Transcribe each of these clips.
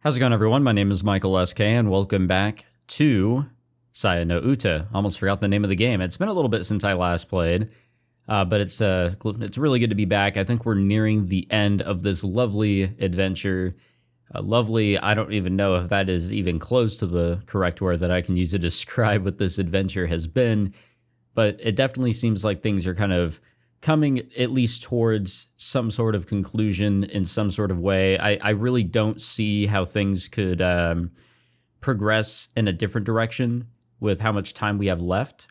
How's it going, everyone? My name is Michael SK, and welcome back to Saya no Uta. Almost forgot the name of the game. It's been a little bit since I last played, but it's really good to be back. I think we're nearing the end of this lovely adventure. Lovely, I don't even know if that is even close to the correct word that I can use to describe what this adventure has been, but it definitely seems like things are kind of coming at least towards some sort of conclusion in some sort of way. I really don't see how things could progress in a different direction with how much time we have left.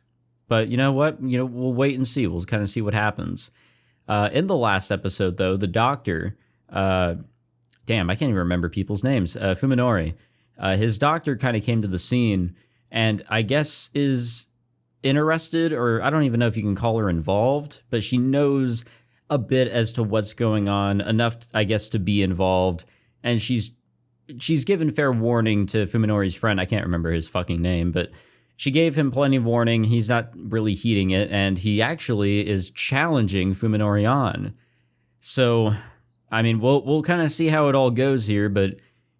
But you know what? We'll wait and see. We'll kind of see what happens. In the last episode, though, the doctor, I can't even remember people's names. Fuminori, his doctor kind of came to the scene and I guess is interested, or I don't even know if you can call her involved, but she knows a bit as to what's going on, enough, I guess, to be involved. And she's given fair warning to Fuminori's friend. I can't remember his fucking name, but she gave him plenty of warning. He's not really heeding it, and he actually is challenging Fuminori on. So, I mean, we'll kind of see how it all goes here, but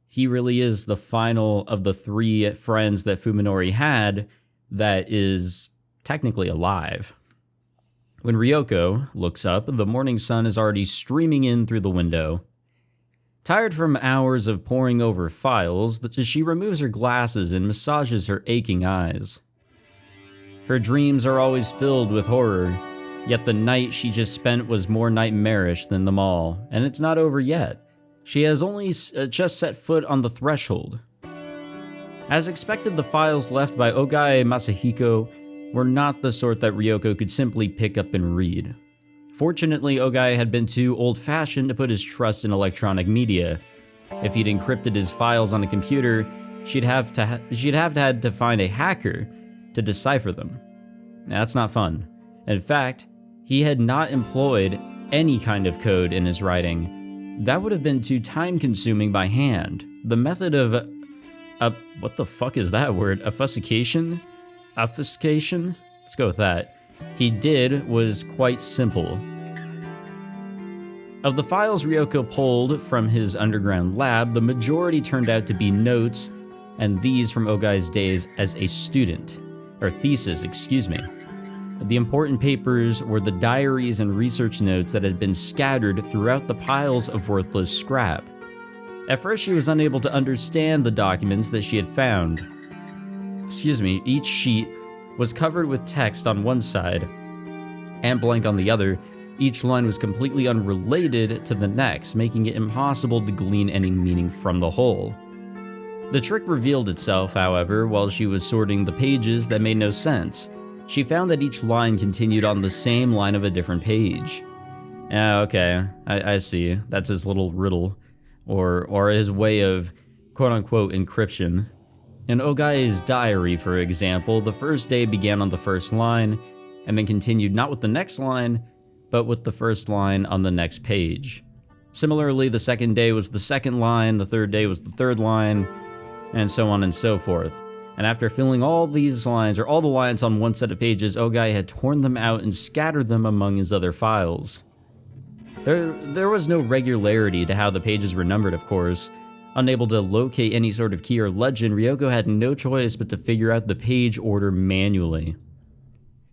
he really is the final of the three friends that Fuminori had that is technically alive. When Ryoko looks up, the morning sun is already streaming in through the window. Tired from hours of poring over files, she removes her glasses and massages her aching eyes. Her dreams are always filled with horror, yet the night she just spent was more nightmarish than them all, and it's not over yet. She has only just set foot on the threshold. As expected, the files left by Ogai Masahiko were not the sort that Ryoko could simply pick up and read. Fortunately, Ogai had been too old-fashioned to put his trust in electronic media. If he'd encrypted his files on a computer, she'd have had to find a hacker to decipher them. Now, that's not fun. In fact, he had not employed any kind of code in his writing. That would have been too time-consuming by hand. The method of what the fuck is that word? Obfuscation? Let's go with that. He did was quite simple. Of the files Ryoko pulled from his underground lab, the majority turned out to be notes, and these from Ogai's days as a student. Or thesis, excuse me. The important papers were the diaries and research notes that had been scattered throughout the piles of worthless scrap. At first, she was unable to understand the documents that she had found. Each sheet was covered with text on one side and blank on the other. Each line was completely unrelated to the next, making it impossible to glean any meaning from the whole. The trick revealed itself, however, while she was sorting the pages that made no sense. She found that each line continued on the same line of a different page. Okay, I see. That's his little riddle. Or his way of quote-unquote encryption. In Ogai's diary, for example, the first day began on the first line, and then continued not with the next line, but with the first line on the next page. Similarly, the second day was the second line, the third day was the third line, and so on and so forth. And after filling all these lines, or all the lines on one set of pages, Ogai had torn them out and scattered them among his other files. There was no regularity to how the pages were numbered, of course. Unable to locate any sort of key or legend, Ryoko had no choice but to figure out the page order manually.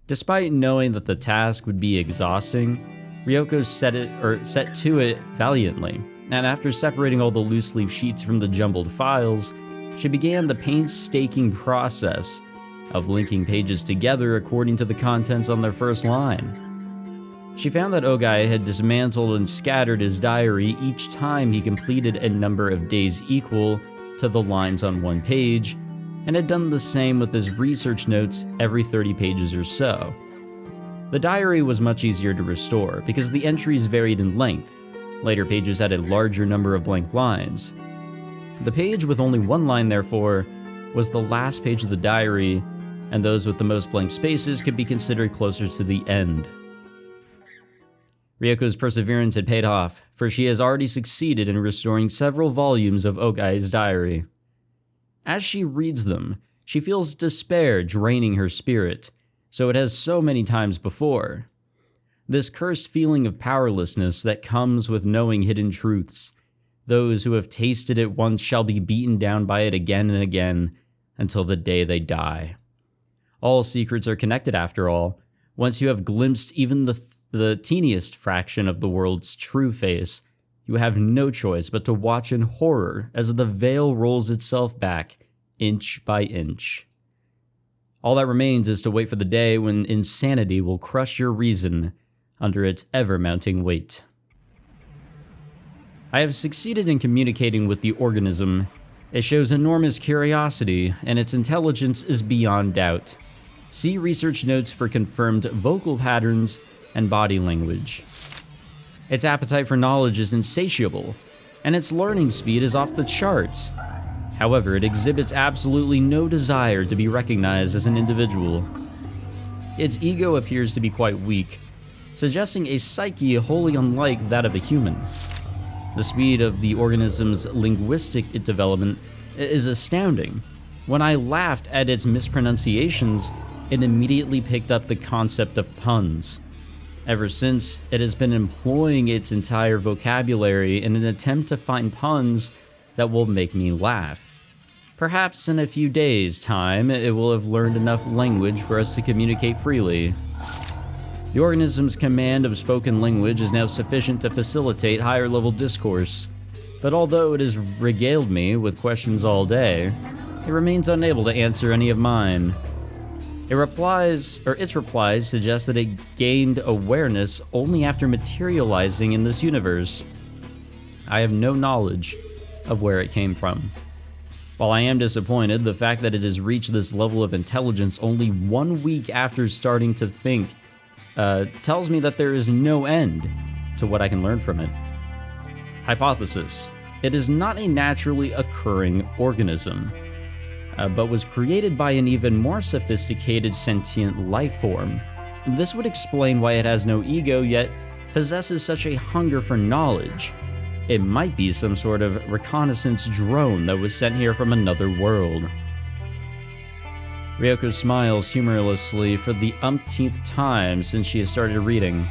Despite knowing that the task would be exhausting, Ryoko set to it valiantly, and after separating all the loose-leaf sheets from the jumbled files, she began the painstaking process of linking pages together according to the contents on their first line. She found that Ogai had dismantled and scattered his diary each time he completed a number of days equal to the lines on one page, and had done the same with his research notes every 30 pages or so. The diary was much easier to restore because the entries varied in length. Later pages had a larger number of blank lines. The page with only one line, therefore, was the last page of the diary, and those with the most blank spaces could be considered closer to the end. Ryoko's perseverance had paid off, for she has already succeeded in restoring several volumes of Ogai's diary. As she reads them, she feels despair draining her spirit, so it has so many times before. This cursed feeling of powerlessness that comes with knowing hidden truths, Those who have tasted it once shall be beaten down by it again and again until the day they die. All secrets are connected after all. Once you have glimpsed even the teeniest fraction of the world's true face, you have no choice but to watch in horror as the veil rolls itself back, inch by inch. All that remains is to wait for the day when insanity will crush your reason under its ever-mounting weight. I have succeeded in communicating with the organism. It shows enormous curiosity, and its intelligence is beyond doubt. See research notes for confirmed vocal patterns and body language. Its appetite for knowledge is insatiable, and its learning speed is off the charts. However, it exhibits absolutely no desire to be recognized as an individual. Its ego appears to be quite weak, suggesting a psyche wholly unlike that of a human. The speed of the organism's linguistic development is astounding. When I laughed at its mispronunciations, it immediately picked up the concept of puns. Ever since, it has been employing its entire vocabulary in an attempt to find puns that will make me laugh. Perhaps in a few days' time, it will have learned enough language for us to communicate freely. The organism's command of spoken language is now sufficient to facilitate higher-level discourse, but although it has regaled me with questions all day, it remains unable to answer any of mine. Its replies suggest that it gained awareness only after materializing in this universe. I have no knowledge of where it came from. While I am disappointed, the fact that it has reached this level of intelligence only 1 week after starting to think tells me that there is no end to what I can learn from it. Hypothesis: it is not a naturally occurring organism, but was created by an even more sophisticated sentient life form. This would explain why it has no ego yet possesses such a hunger for knowledge. It might be some sort of reconnaissance drone that was sent here from another world. Ryoko smiles humorously for the umpteenth time since she has started reading.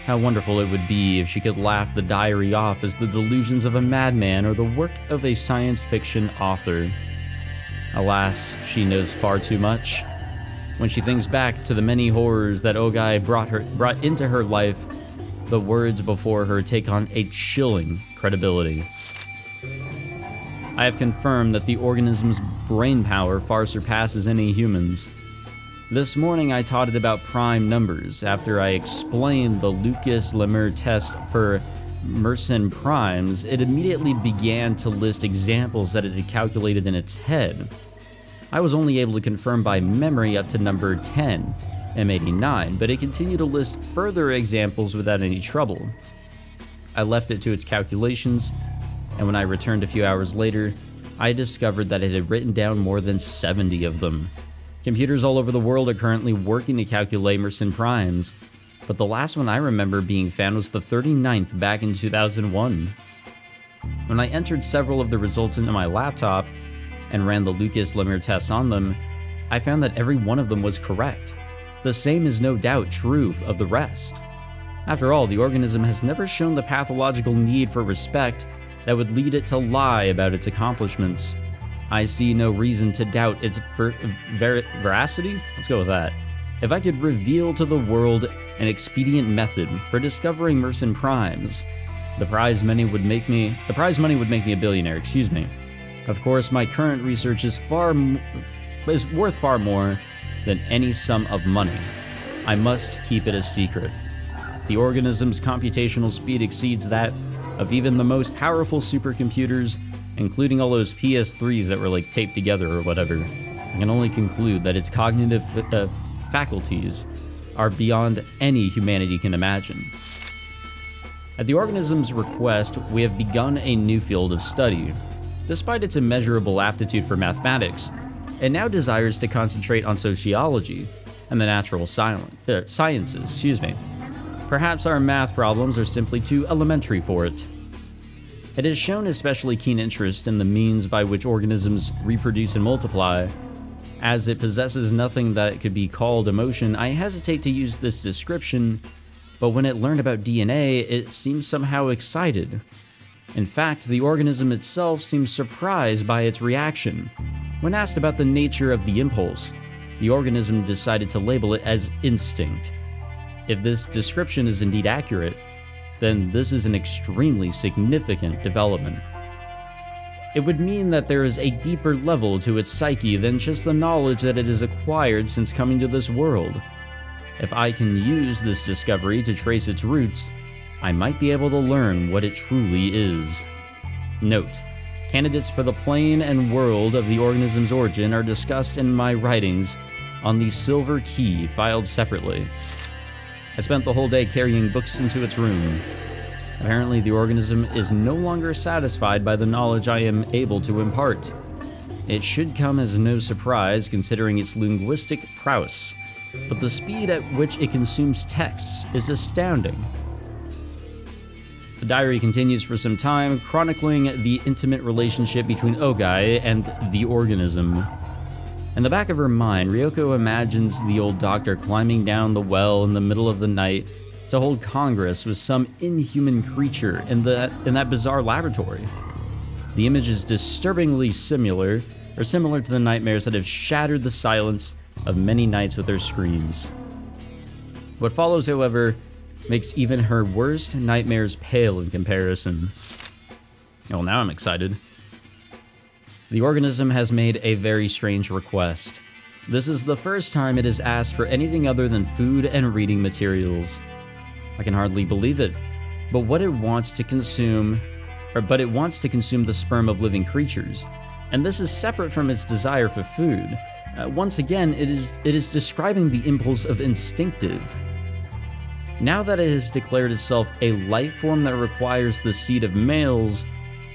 How wonderful it would be if she could laugh the diary off as the delusions of a madman or the work of a science fiction author. Alas, she knows far too much. When she thinks back to the many horrors that Ogai brought into her life, the words before her take on a chilling credibility. I have confirmed that the organism's brain power far surpasses any human's. This morning I taught it about prime numbers after I explained the Lucas-Lemaire test for Mersenne primes. It immediately began to list examples that it had calculated in its head. I was only able to confirm by memory up to number 10, M89, but it continued to list further examples without any trouble. I left it to its calculations, and when I returned a few hours later, I discovered that it had written down more than 70 of them. Computers all over the world are currently working to calculate Mersenne primes, but the last one I remember being found was the 39th back in 2001. When I entered several of the results into my laptop and ran the Lucas-Lemaire test on them, I found that every one of them was correct. The same is no doubt true of the rest. After all, the organism has never shown the pathological need for respect that would lead it to lie about its accomplishments. I see no reason to doubt its veracity? Let's go with that. If I could reveal to the world an expedient method for discovering Mersenne primes, the prize money would make me a billionaire, Of course, my current research is worth far more than any sum of money. I must keep it a secret. The organism's computational speed exceeds that of even the most powerful supercomputers, including all those PS3s that were taped together or whatever. I can only conclude that its cognitive faculties are beyond any humanity can imagine. At the organism's request, we have begun a new field of study. Despite its immeasurable aptitude for mathematics, it now desires to concentrate on sociology and the natural sciences. Perhaps our math problems are simply too elementary for it. It has shown especially keen interest in the means by which organisms reproduce and multiply. As it possesses nothing that could be called emotion, I hesitate to use this description, but when it learned about DNA, it seemed somehow excited. In fact, the organism itself seems surprised by its reaction. When asked about the nature of the impulse, the organism decided to label it as instinct. If this description is indeed accurate, then this is an extremely significant development. It would mean that there is a deeper level to its psyche than just the knowledge that it has acquired since coming to this world. If I can use this discovery to trace its roots, I might be able to learn what it truly is. Note: candidates for the plane and world of the organism's origin are discussed in my writings on the Silver Key, filed separately. I spent the whole day carrying books into its room. Apparently, the organism is no longer satisfied by the knowledge I am able to impart. It should come as no surprise considering its linguistic prowess, but the speed at which it consumes texts is astounding. The diary continues for some time, chronicling the intimate relationship between Ogai and the organism. In the back of her mind, Ryoko imagines the old doctor climbing down the well in the middle of the night to hold congress with some inhuman creature in that bizarre laboratory. The image is disturbingly similar to the nightmares that have shattered the silence of many nights with their screams. What follows, however, makes even her worst nightmares pale in comparison. Well, now I'm excited. The organism has made a very strange request. This is the first time it has asked for anything other than food and reading materials. I can hardly believe it, but it wants to consume the sperm of living creatures, and this is separate from its desire for food. Once again, it is describing the impulse of instinctive. Now that it has declared itself a life form that requires the seed of males,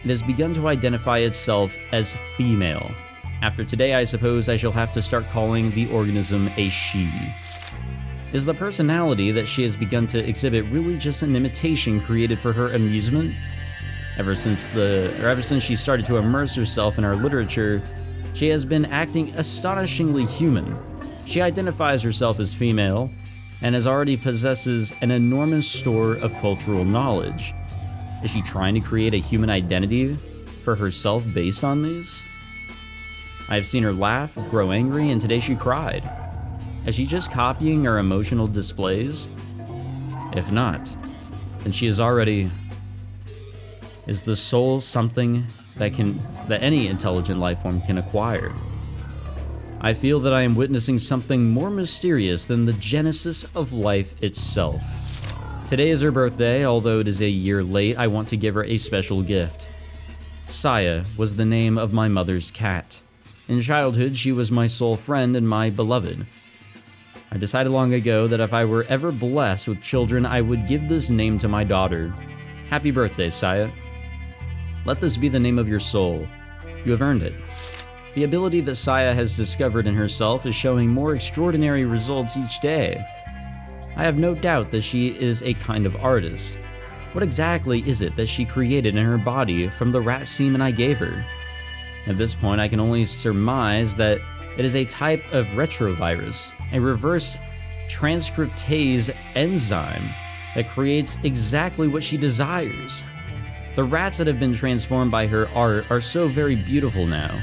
it has begun to identify itself as female. After today, I suppose I shall have to start calling the organism a she. Is the personality that she has begun to exhibit really just an imitation created for her amusement? Ever since she started to immerse herself in our literature, she has been acting astonishingly human. She identifies herself as female, and already possesses an enormous store of cultural knowledge. Is she trying to create a human identity for herself based on these? I have seen her laugh, grow angry, and today she cried. Is she just copying her emotional displays? If not, then she is already... Is the soul something that any intelligent life form can acquire? I feel that I am witnessing something more mysterious than the genesis of life itself. Today is her birthday, although it is a year late. I want to give her a special gift. Saya was the name of my mother's cat. In childhood, she was my sole friend and my beloved. I decided long ago that if I were ever blessed with children, I would give this name to my daughter. Happy birthday, Saya. Let this be the name of your soul. You have earned it. The ability that Saya has discovered in herself is showing more extraordinary results each day. I have no doubt that she is a kind of artist. What exactly is it that she created in her body from the rat semen I gave her? At this point, I can only surmise that it is a type of retrovirus, a reverse transcriptase enzyme that creates exactly what she desires. The rats that have been transformed by her art are so very beautiful now.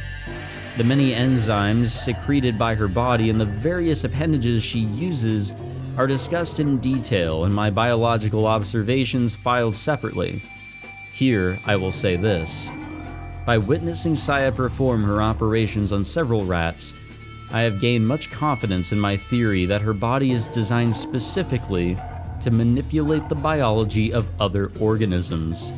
The many enzymes secreted by her body and the various appendages she uses are discussed in detail in my biological observations filed separately. Here, I will say this. By witnessing Saya perform her operations on several rats, I have gained much confidence in my theory that her body is designed specifically to manipulate the biology of other organisms.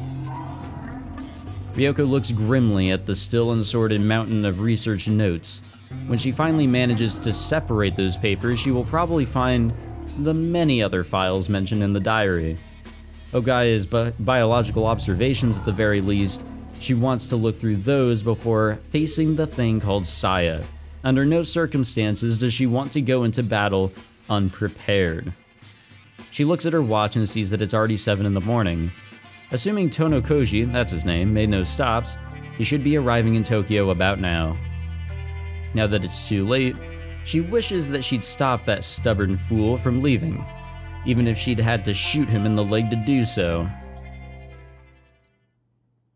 Ryoko looks grimly at the still unsorted mountain of research notes. When she finally manages to separate those papers, she will probably find the many other files mentioned in the diary. Ogai's biological observations at the very least. She wants to look through those before facing the thing called Saya. Under no circumstances does she want to go into battle unprepared. She looks at her watch and sees that it's already 7 in the morning. Assuming Tono Koji, that's his name, made no stops, he should be arriving in Tokyo about now. Now that it's too late, she wishes that she'd stop that stubborn fool from leaving, even if she'd had to shoot him in the leg to do so.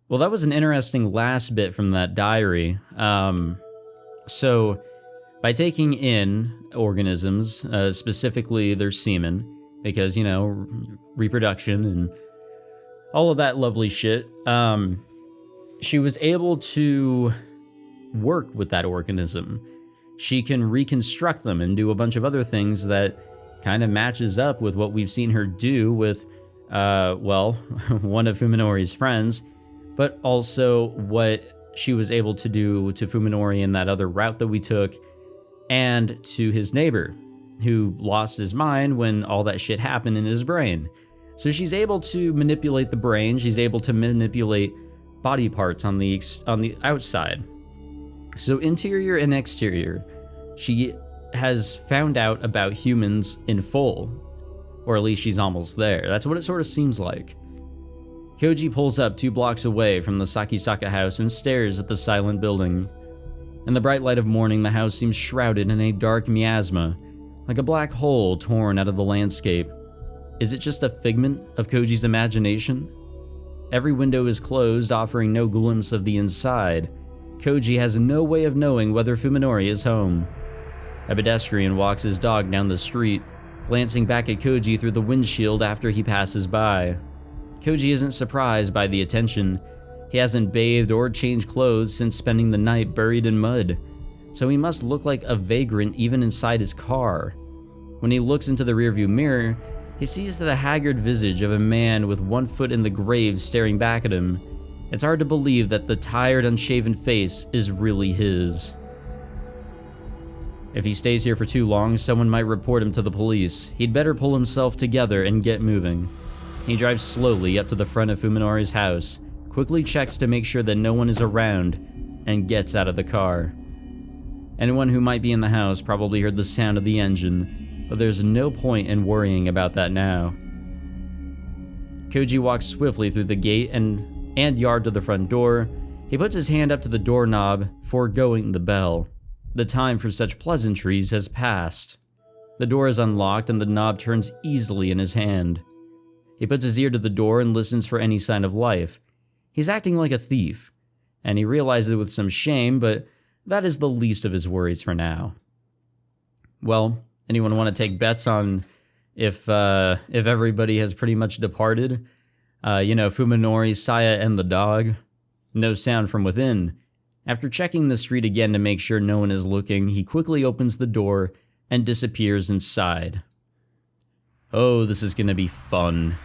Well, that was an interesting last bit from that diary. So, by taking in organisms, specifically their semen, because, reproduction and all of that lovely shit, she was able to work with that organism. She can reconstruct them and do a bunch of other things that kind of matches up with what we've seen her do with, one of Fuminori's friends, but also what she was able to do to Fuminori in that other route that we took, and to his neighbor, who lost his mind when all that shit happened in his brain. So she's able to manipulate the brain, she's able to manipulate body parts on the outside. So interior and exterior, she has found out about humans in full, or at least she's almost there. That's what it sort of seems like. Koji pulls up 2 blocks away from the Sakisaka house and stares at the silent building. In the bright light of morning, the house seems shrouded in a dark miasma, like a black hole torn out of the landscape. Is it just a figment of Koji's imagination? Every window is closed, offering no glimpse of the inside. Koji has no way of knowing whether Fuminori is home. A pedestrian walks his dog down the street, glancing back at Koji through the windshield after he passes by. Koji isn't surprised by the attention. He hasn't bathed or changed clothes since spending the night buried in mud, so he must look like a vagrant even inside his car. When he looks into the rearview mirror, he sees the haggard visage of a man with one foot in the grave staring back at him. It's hard to believe that the tired, unshaven face is really his. If he stays here for too long, someone might report him to the police. He'd better pull himself together and get moving. He drives slowly up to the front of Fuminori's house, quickly checks to make sure that no one is around, and gets out of the car. Anyone who might be in the house probably heard the sound of the engine, but there's no point in worrying about that now. Koji walks swiftly through the gate and yard to the front door. He puts his hand up to the doorknob, foregoing the bell. The time for such pleasantries has passed. The door is unlocked and the knob turns easily in his hand. He puts his ear to the door and listens for any sign of life. He's acting like a thief, and he realizes it with some shame, but that is the least of his worries for now. Well, anyone want to take bets on if everybody has pretty much departed? Fuminori, Saya, and the dog. No sound from within. After checking the street again to make sure no one is looking, he quickly opens the door and disappears inside. Oh, this is gonna be fun.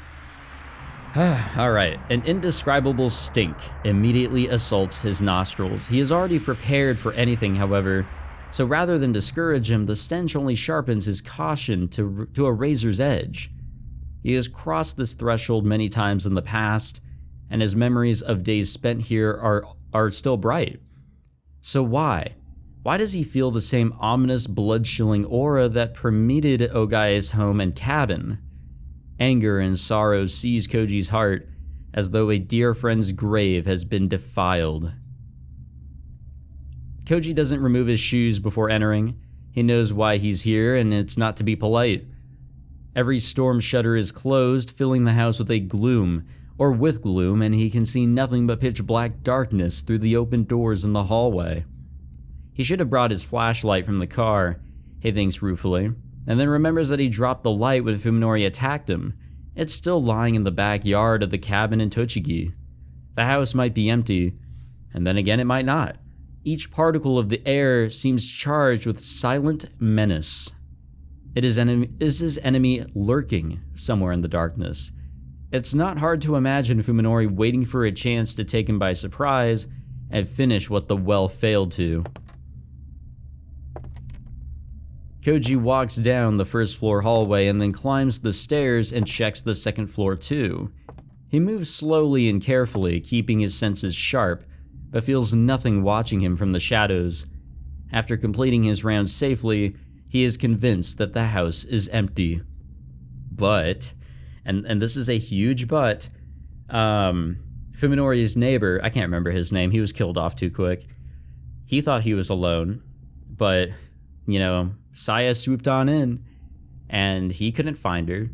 Alright, an indescribable stink immediately assaults his nostrils. He is already prepared for anything, however, so rather than discourage him, the stench only sharpens his caution to a razor's edge. He has crossed this threshold many times in the past, and his memories of days spent here are still bright. So why? Why does he feel the same ominous, blood-chilling aura that permeated Ogai's home and cabin? Anger and sorrow seize Koji's heart, as though a dear friend's grave has been defiled. Koji doesn't remove his shoes before entering. He knows why he's here, and it's not to be polite. Every storm shutter is closed, filling the house with gloom, and he can see nothing but pitch black darkness through the open doors in the hallway. He should have brought his flashlight from the car, he thinks ruefully, and then remembers that he dropped the light when Fuminori attacked him. It's still lying in the backyard of the cabin in Tochigi. The house might be empty, and then again it might not. Each particle of the air seems charged with silent menace. Is his enemy lurking somewhere in the darkness? It's not hard to imagine Fuminori waiting for a chance to take him by surprise and finish what the well failed to. Koji walks down the first floor hallway and then climbs the stairs and checks the second floor too. He moves slowly and carefully, keeping his senses sharp, but feels nothing watching him from the shadows. After completing his round safely, he is convinced that the house is empty. But, and this is a huge but, Fuminori's neighbor, I can't remember his name, he was killed off too quick. He thought he was alone, but, Saya swooped on in, and he couldn't find her,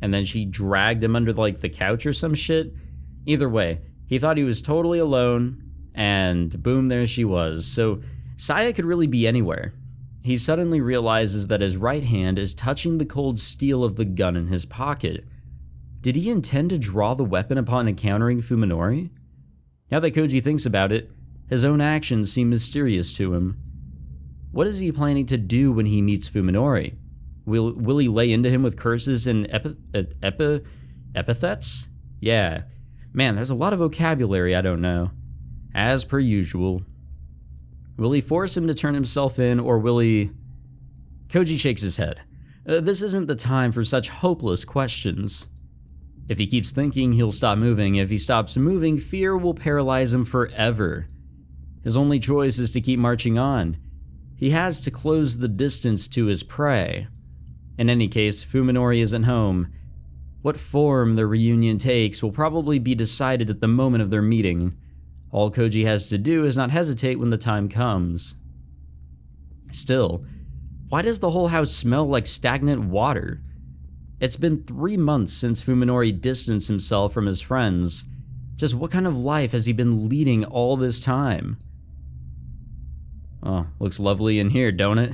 and then she dragged him under, the couch or some shit. Either way, He thought he was totally alone, and boom, there she was. So Saya could really be anywhere. He suddenly realizes that his right hand is touching the cold steel of the gun in his pocket. Did he intend to draw the weapon upon encountering Fuminori? Now that Koji thinks about it, his own actions seem mysterious to him. What is he planning to do when he meets Fuminori? Will he lay into him with curses and epithets? Yeah. Man, there's a lot of vocabulary I don't know. As per usual. Will he force him to turn himself in, or will he... Koji shakes his head. This isn't the time for such hopeless questions. If he keeps thinking, he'll stop moving. If he stops moving, fear will paralyze him forever. His only choice is to keep marching on. He has to close the distance to his prey. In any case, Fuminori isn't home. What form the reunion takes will probably be decided at the moment of their meeting. All Koji has to do is not hesitate when the time comes. Still, why does the whole house smell like stagnant water? It's been 3 months since Fuminori distanced himself from his friends. Just what kind of life has he been leading all this time? Oh, looks lovely in here, don't it?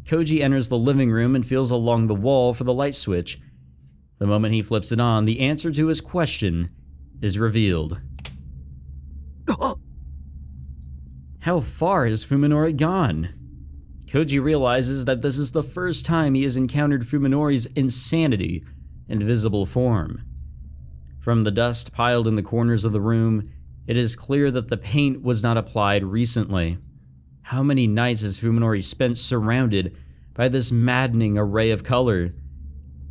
Koji enters the living room and feels along the wall for the light switch. The moment he flips it on, the answer to his question is revealed. How far has Fuminori gone? Koji realizes that this is the first time he has encountered Fuminori's insanity in visible form. From the dust piled in the corners of the room, it is clear that the paint was not applied recently. How many nights has Fuminori spent surrounded by this maddening array of color?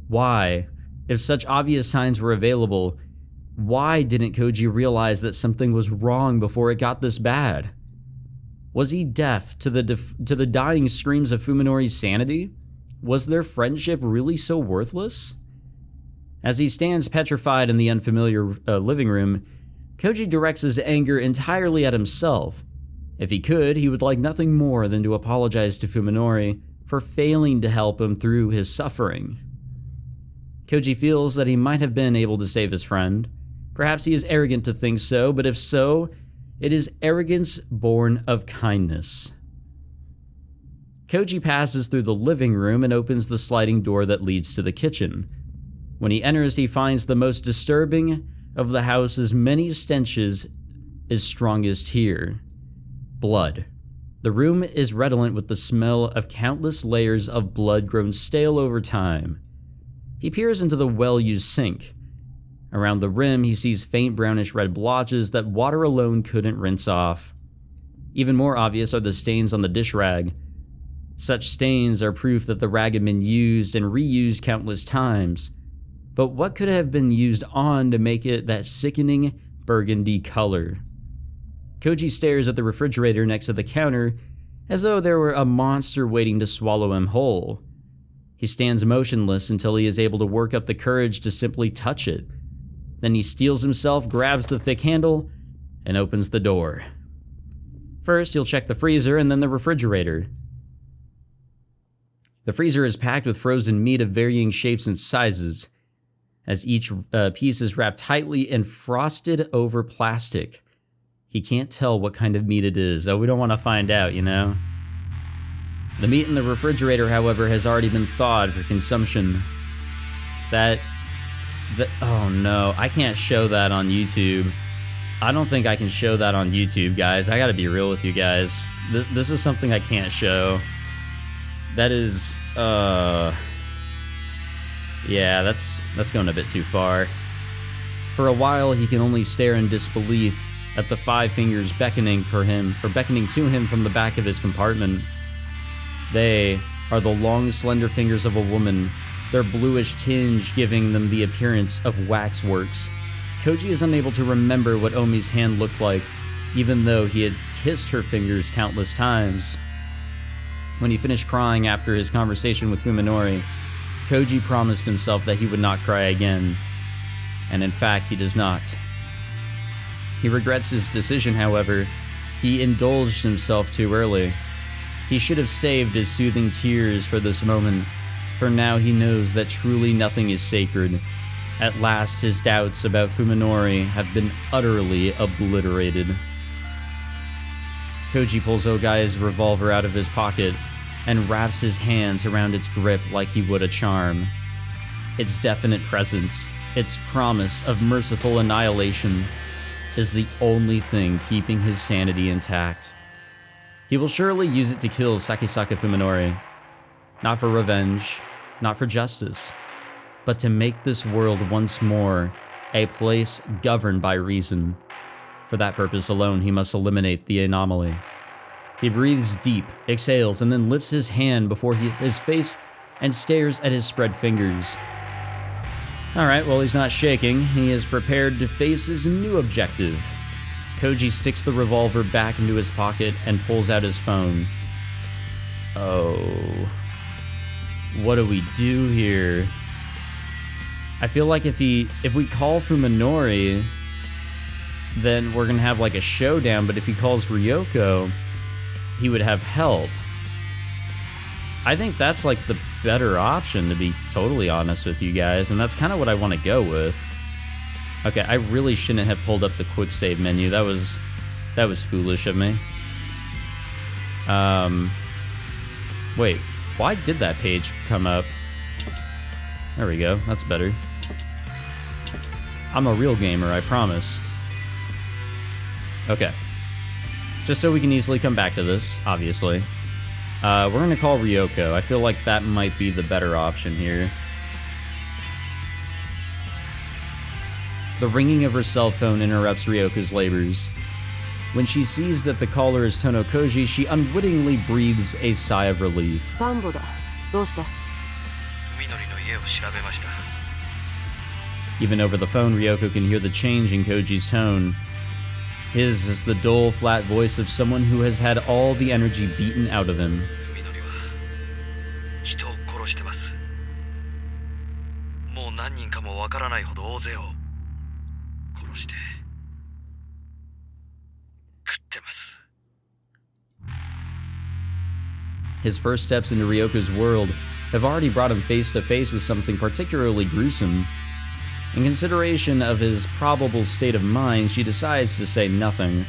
Why, if such obvious signs were available, why didn't Koji realize that something was wrong before it got this bad? Was he deaf to the dying screams of Fuminori's sanity? Was their friendship really so worthless? As he stands petrified in the unfamiliar living room, Koji directs his anger entirely at himself. If he could, he would like nothing more than to apologize to Fuminori for failing to help him through his suffering. Koji feels that he might have been able to save his friend. Perhaps he is arrogant to think so, but if so, it is arrogance born of kindness. Koji passes through the living room and opens the sliding door that leads to the kitchen. When he enters, he finds the most disturbing of the house's many stenches is strongest here. Blood. The room is redolent with the smell of countless layers of blood grown stale over time. He peers into the well-used sink. Around the rim, he sees faint brownish red blotches that water alone couldn't rinse off. Even more obvious are the stains on the dish rag. Such stains are proof that the rag had been used and reused countless times. But what could have been used on to make it that sickening burgundy color? Koji stares at the refrigerator next to the counter as though there were a monster waiting to swallow him whole. He stands motionless until he is able to work up the courage to simply touch it. Then he steels himself, grabs the thick handle, and opens the door. First, he'll check the freezer and then the refrigerator. The freezer is packed with frozen meat of varying shapes and sizes, as each piece is wrapped tightly in frosted over plastic. He can't tell what kind of meat it is. Oh, we don't want to find out, you know? The meat in the refrigerator, however, has already been thawed for consumption. Oh no, I can't show that on YouTube. I don't think I can show that on YouTube, guys. I gotta be real with you guys. This is something I can't show. That is, yeah, that's going a bit too far. For a while, he can only stare in disbelief at the 5 fingers beckoning to him from the back of his compartment. They are the long, slender fingers of a woman, their bluish tinge giving them the appearance of waxworks. Koji is unable to remember what Omi's hand looked like, even though he had kissed her fingers countless times. When he finished crying after his conversation with Fuminori, Koji promised himself that he would not cry again. And in fact, he does not. He regrets his decision, however. He indulged himself too early. He should have saved his soothing tears for this moment, for now he knows that truly nothing is sacred. At last, his doubts about Fuminori have been utterly obliterated. Koji pulls Ogai's revolver out of his pocket and wraps his hands around its grip like he would a charm. Its definite presence, its promise of merciful annihilation, is the only thing keeping his sanity intact. He will surely use it to kill Sakisaka Fuminori. Not for revenge, not for justice, but to make this world once more a place governed by reason. For that purpose alone, he must eliminate the anomaly. He breathes deep, exhales, and then lifts his hand before his face and stares at his spread fingers. Alright, well, he's not shaking. He is prepared to face his new objective. Koji sticks the revolver back into his pocket and pulls out his phone. Oh. What do we do here? I feel like if we call Fuminori, then we're gonna have like a showdown, but if he calls Ryoko, he would have help. I think that's like the better option, to be totally honest with you guys, and that's kind of what I want to go with. Okay, I really shouldn't have pulled up the quick save menu. That was foolish of me. Wait, why did that page come up? There we go, that's better. I'm a real gamer, I promise. Okay. Just so we can easily come back to this, obviously. We're gonna call Ryoko. I feel like that might be the better option here. The ringing of her cell phone interrupts Ryoko's labors. When she sees that the caller is Tono Koji, she unwittingly breathes a sigh of relief. Even over the phone, Ryoko can hear the change in Koji's tone. His is the dull, flat voice of someone who has had all the energy beaten out of him. His first steps into Ryoko's world have already brought him face to face with something particularly gruesome. In consideration of his probable state of mind, she decides to say nothing.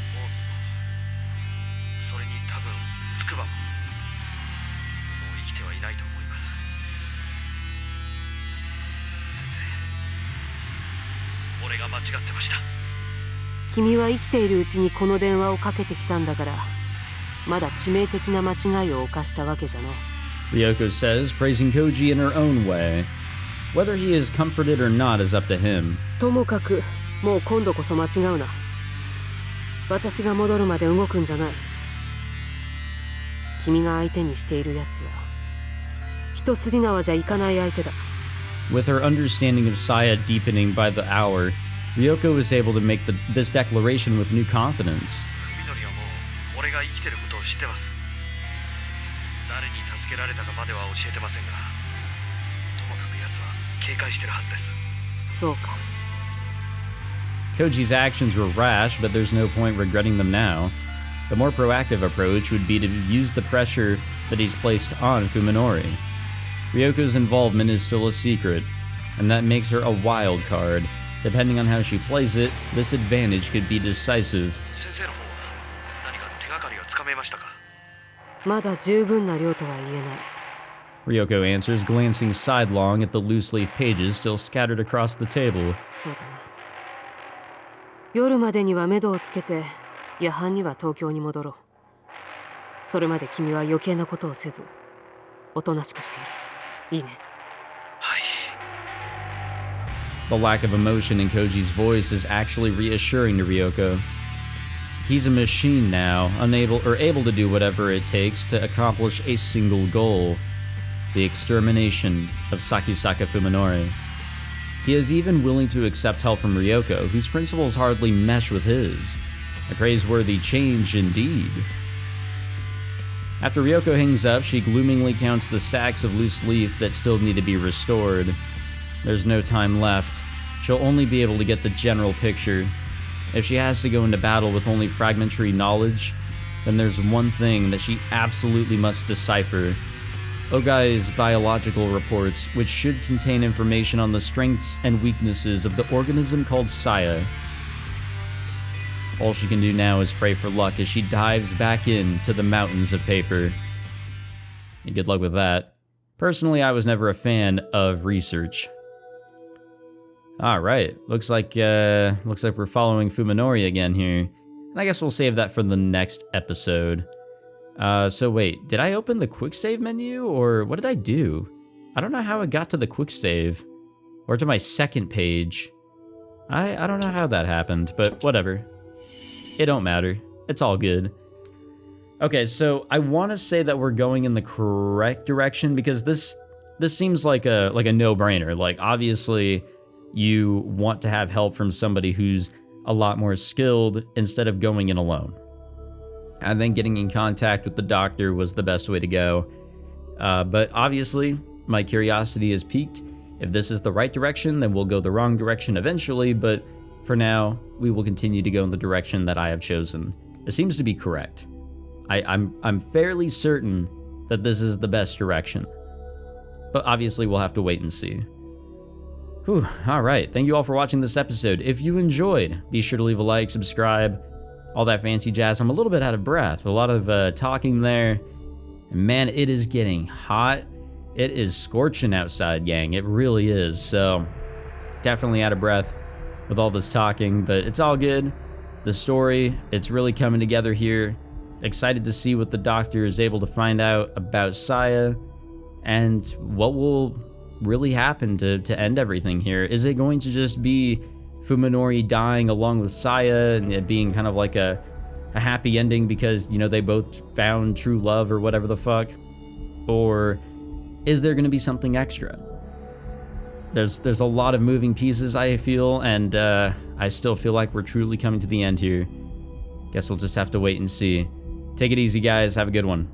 Ryoko says, praising Koji in her own way. Whether he is comforted or not is up to him. With her understanding of Saya deepening by the hour, Ryoko is able to make this declaration with new confidence. Koji's actions were rash, but there's no point regretting them now. The more proactive approach would be to use the pressure that he's placed on Fuminori. Ryoko's involvement is still a secret, and that makes her a wild card. Depending on how she plays it, this advantage could be decisive. Ryoko answers, glancing sidelong at the loose-leaf pages still scattered across the table. The lack of emotion in Koji's voice is actually reassuring to Ryoko. He's a machine now, able to do whatever it takes to accomplish a single goal: the extermination of Sakisaka Fuminori. He is even willing to accept help from Ryoko, whose principles hardly mesh with his. A praiseworthy change indeed. After Ryoko hangs up, she gloomingly counts the stacks of loose leaf that still need to be restored. There's no time left. She'll only be able to get the general picture. If she has to go into battle with only fragmentary knowledge, then there's one thing that she absolutely must decipher. Ogai's biological reports, which should contain information on the strengths and weaknesses of the organism called Saya. All she can do now is pray for luck as she dives back into the mountains of paper. And good luck with that. Personally, I was never a fan of research. Alright, looks like we're following Fuminori again here. And I guess we'll save that for the next episode. So wait, did I open the quick save menu, or what did I do? I don't know how I got to the quick save, or to my second page. I don't know how that happened, but whatever. It don't matter. It's all good. Okay, so I want to say that we're going in the correct direction because this seems like a no-brainer. Like, obviously, you want to have help from somebody who's a lot more skilled instead of going in alone. I think getting in contact with the doctor was the best way to go. But obviously, my curiosity is piqued. If this is the right direction, then we'll go the wrong direction eventually, but for now, we will continue to go in the direction that I have chosen. It seems to be correct. I'm fairly certain that this is the best direction. But obviously, we'll have to wait and see. Whew, alright, thank you all for watching this episode. If you enjoyed, be sure to leave a like, subscribe, all that fancy jazz. I'm a little bit out of breath, a lot of talking there. And man, it is getting hot. It is scorching outside, gang. It really is. So, definitely out of breath with all this talking, but it's all good. The story, it's really coming together here. Excited to see what the doctor is able to find out about Saya and what will really happen to end everything here. Is it going to just be Fuminori dying along with Saya and it being kind of like a happy ending because, you know, they both found true love or whatever the fuck? Or is there going to be something extra? There's a lot of moving pieces, I feel, and I still feel like we're truly coming to the end here. Guess we'll just have to wait and see. Take it easy, guys. Have a good one.